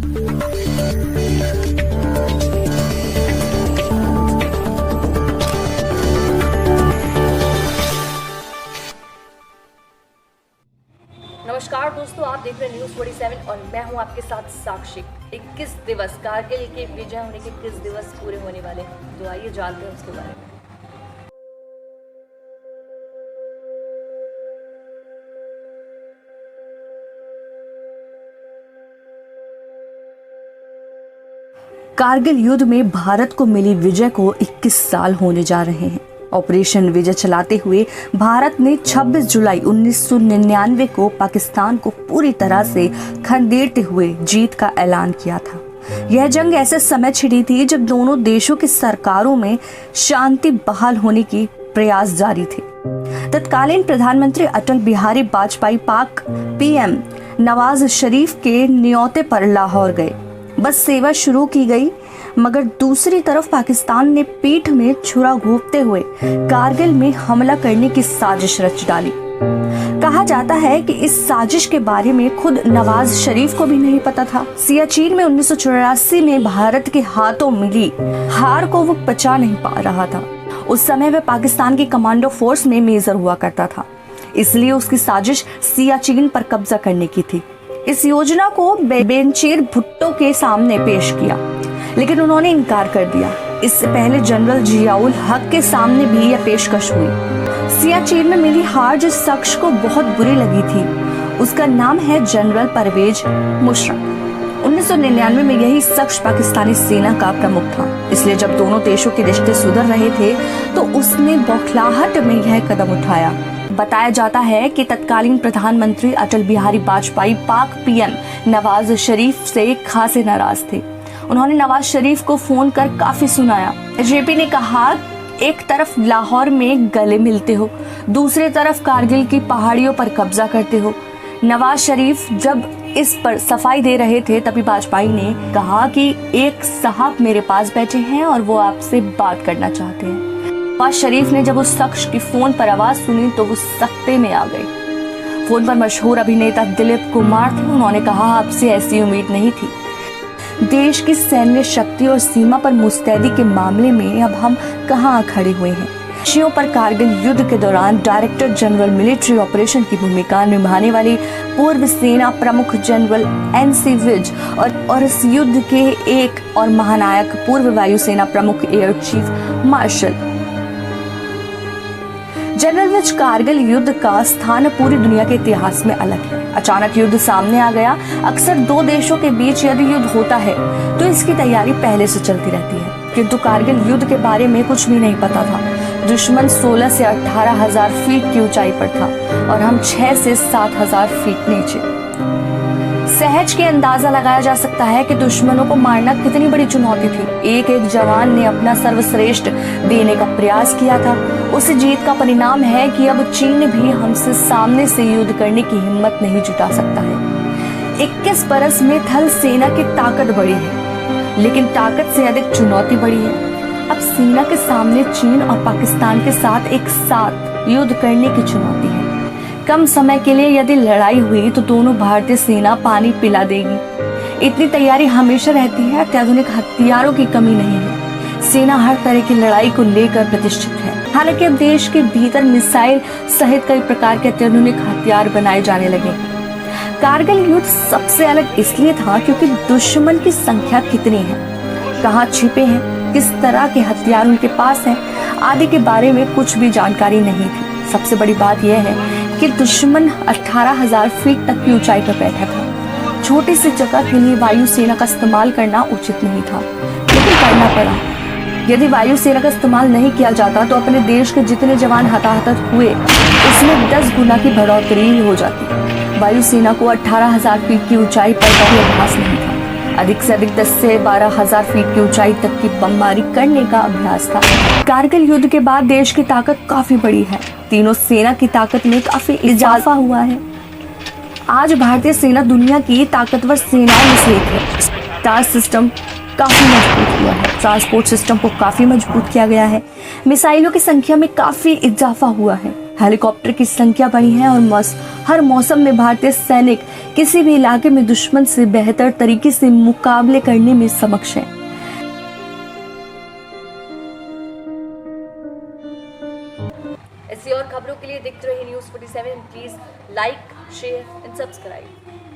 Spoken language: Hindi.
नमस्कार दोस्तों, आप देख रहे हैं न्यूज़ 47 और मैं हूं आपके साथ साक्षी। 21 दिवस कारगिल के विजय होने के 21 दिवस पूरे होने वाले, तो आइए जानते हैं उसके बारे में। कारगिल युद्ध में भारत को मिली विजय को 21 साल होने जा रहे हैं। ऑपरेशन विजय चलाते हुए भारत ने 26 जुलाई 1999 को पाकिस्तान को पूरी तरह से खदेड़ते हुए जीत का ऐलान किया था। यह जंग ऐसे समय छिड़ी थी जब दोनों देशों की सरकारों में शांति बहाल होने की प्रयास जारी थे। तत्कालीन प्रधानमंत्री अटल बिहारी वाजपेयी पाक पीएम नवाज शरीफ के न्योते पर लाहौर गए। बस सेवा शुरू की गई, मगर दूसरी तरफ पाकिस्तान ने पीठ में छुरा घोंपते हुए कारगिल में हमला करने की साजिश रच डाली। कहा जाता है कि इस साजिश के बारे में खुद नवाज शरीफ को भी नहीं पता था। सियाचिन में 1984 में भारत के हाथों मिली हार को वो पचा नहीं पा रहा था। उस समय वह पाकिस्तान की कमांडो फोर्स में मेजर हुआ करता था, इसलिए उसकी साजिश सियाचिन पर कब्जा करने की थी। इस योजना को बेनजीर भुट्टो के सामने पेश किया, लेकिन उन्होंने इनकार कर दिया। इससे पहले जनरल जियाउल हक के सामने भी यह पेशकश हुई। सियाचिन में मिली हार जिस शख्स को बहुत बुरी लगी थी, उसका नाम है जनरल परवेज मुशर्रफ। 1999 में यही शख्स पाकिस्तानी सेना का प्रमुख था, इसलिए जब दोनों देशों के रिश्ते सुधर रहे थे तो उसने बौखलाहट में यह कदम उठाया। बताया जाता है कि तत्कालीन प्रधानमंत्री अटल बिहारी वाजपेयी पाक पीएम नवाज शरीफ से खासे नाराज थे। उन्होंने नवाज शरीफ को फोन कर काफी सुनाया। जेपी ने कहा, एक तरफ लाहौर में गले मिलते हो, दूसरी तरफ कारगिल की पहाड़ियों पर कब्जा करते हो। नवाज शरीफ जब इस पर सफाई दे रहे थे तभी वाजपेयी ने कहा कि एक साहब मेरे पास बैठे हैं और वो आपसे बात करना चाहते हैं। नवाज शरीफ ने जब उस शख्स की फोन पर आवाज सुनी तो वो सख्ते में आ गए। फोन पर मशहूर अभिनेता दिलीप कुमार थे। उन्होंने कहा, आपसे ऐसी उम्मीद नहीं थी। देश की सैन्य शक्ति और सीमा पर मुस्तैदी के मामले में अब हम कहां खड़े हुए हैं। विषयों पर कारगिल युद्ध के दौरान डायरेक्टर जनरल मिलिट्री ऑपरेशन की भूमिका निभाने वाले पूर्व सेना प्रमुख जनरल NC विज और इस युद्ध के एक और महानायक पूर्व वायुसेना प्रमुख air chief marshal general Vij. Kargil युद्ध का स्थान पूरी दुनिया के इतिहास में अलग है। अचानक युद्ध सामने आ गया। अक्सर दो देशों के बीच यदि युद्ध होता है तो इसकी तैयारी पहले से चलती रहती है, किंतु कारगिल युद्ध के बारे में कुछ भी नहीं पता था। दुश्मन 16 से 18,000 फीट की ऊंचाई पर था और हम 6 से 7,000 फीट नीचे। सहज के अंदाजा लगाया जा सकता है कि दुश्मनों को मारना कितनी बड़ी चुनौती थी। एक एक जवान ने अपना सर्वश्रेष्ठ देने का प्रयास किया था। उस जीत का परिणाम है कि अब चीन भी हमसे सामने से युद्ध करने की हिम्मत नहीं जुटा सकता है। 21 बरस में थल सेना की ताकत बढ़ी है, लेकिन ताकत से अधिक चुनौती बढ़ी है। अब सेना के सामने चीन और पाकिस्तान के साथ एक साथ युद्ध करने की चुनौती है। कम समय के लिए यदि लड़ाई हुई तो दोनों भारतीय सेना पानी पिला देगी। इतनी तैयारी हमेशा रहती है। अत्याधुनिक हथियारों की कमी नहीं है। सेना हर तरह की लड़ाई को लेकर प्रतिष्ठित है। हालांकि अब देश के भीतर मिसाइल सहित कई प्रकार के अत्याधुनिक हथियार बनाए जाने लगे। कारगिल युद्ध सबसे अलग इसलिए था क्योंकि दुश्मन की संख्या कितनी है, कहाँ छिपे हैं, किस तरह के हथियार उनके पास हैं, आदि के बारे में कुछ भी जानकारी नहीं थी। सबसे बड़ी बात यह है कि दुश्मन 18,000 फीट तक की ऊंचाई पर बैठा था। छोटी सी जगह के लिए वायुसेना का इस्तेमाल करना उचित नहीं था, लेकिन करना पड़ा। यदि वायुसेना का इस्तेमाल नहीं किया जाता तो अपने देश के जितने जवान हताहत हुए उसमें 10 गुना की बढ़ोतरी हो जाती। वायुसेना को 18,000 फीट की ऊंचाई पर कभी अभ्यास नहीं था। अधिक से अधिक 10 से 12,000 फीट की ऊंचाई तक की बमबारी करने का अभ्यास था। कारगिल युद्ध के बाद देश की ताकत काफी बढ़ी है। तीनों सेना की ताकत में काफी इजाफा हुआ है। आज भारतीय सेना दुनिया की ताकतवर सेनाओं में से एक है। स्टार सिस्टम काफी मजबूत हुआ है। ट्रांसपोर्ट सिस्टम को काफी मजबूत किया गया है। मिसाइलों की संख्या में काफी इजाफा हुआ है। हेलीकॉप्टर की संख्या बढ़ी है और हर मौसम में भारतीय सैनिक किसी भी इलाके में दुश्मन से बेहतर तरीके से मुकाबले करने में सक्षम हैं। ऐसी और खबरों के लिए देखते रहिए News 47। Please like, share and subscribe.